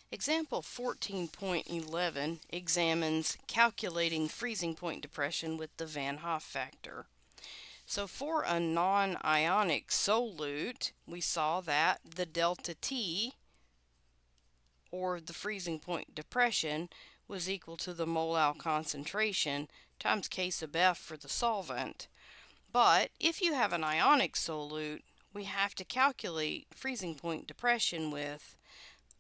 Example 14.11 examines calculating freezing point depression with the Van Hoff factor. So for a non-ionic solute, we saw that the delta T, or the freezing point depression, was equal to the mole concentration times K sub F for the solvent. But if you have an ionic solute, we have to calculate freezing point depression with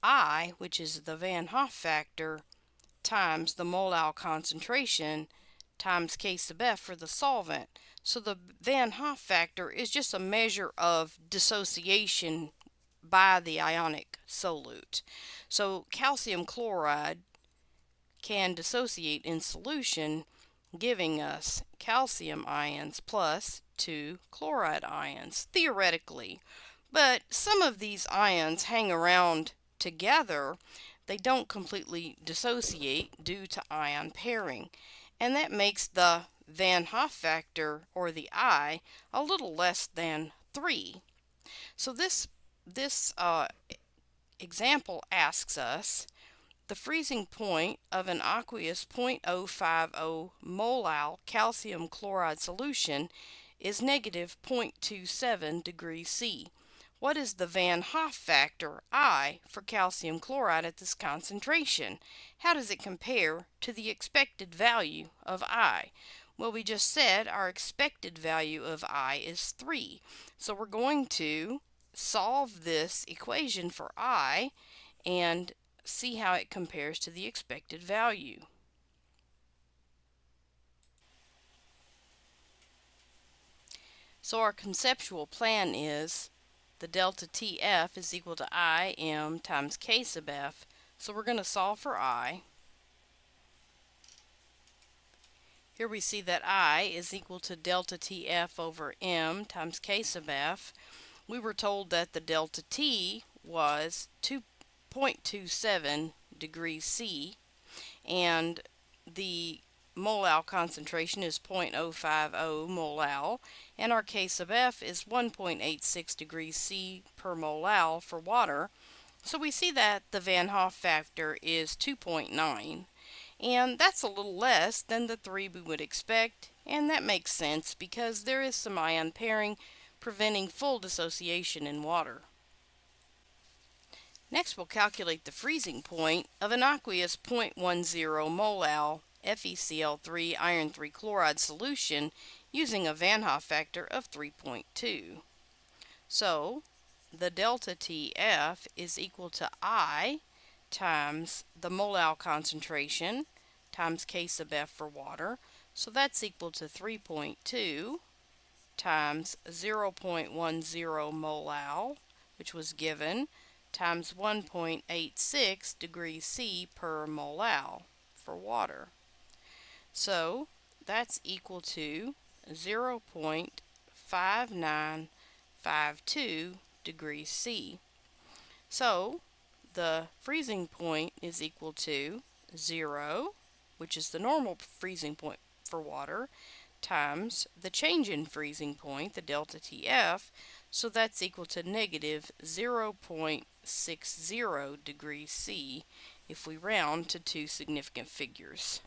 I, which is the Van Hoff factor, times the mole concentration times K sub F for the solvent. So the Van Hoff factor is just a measure of dissociation by the ionic solute. So calcium chloride can dissociate in solution, giving us calcium ions plus 2 chloride ions, theoretically. But some of these ions hang around together. They don't completely dissociate due to ion pairing, and that makes the Van Hoff factor, or the I, a little less than 3. So this example asks us the freezing point of an aqueous 0.050 molal calcium chloride solution is negative 0.27 degrees C. What is the Van Hoff factor, I, for calcium chloride at this concentration? How does it compare to the expected value of I? Well, we just said our expected value of I is 3. So we're going to solve this equation for I and see how it compares to the expected value. So our conceptual plan is the delta TF is equal to IM times K sub F. So we're going to solve for I. Here we see that I is equal to delta TF over M times K sub F. We were told that the delta T was 2.27 degrees C, and the molal concentration is 0.050 molal, and our K sub F is 1.86 degrees C per molal for water. So we see that the Van Hoff factor is 2.9, and that's a little less than the 3 we would expect, and that makes sense because there is some ion pairing preventing full dissociation in water. Next, we'll calculate the freezing point of an aqueous 0.10 molal FeCl3 iron 3 chloride solution using a Van Hoff factor of 3.2. So, the delta TF is equal to I times the molal concentration times K sub F for water. So that's equal to 3.2 times 0.10 molal, which was given, times 1.86 degrees C per molal for water. So that's equal to 0.5952 degrees C. So the freezing point is equal to 0, which is the normal freezing point for water, times the change in freezing point, the delta TF, so that's equal to negative 0.60 degrees C if we round to two significant figures.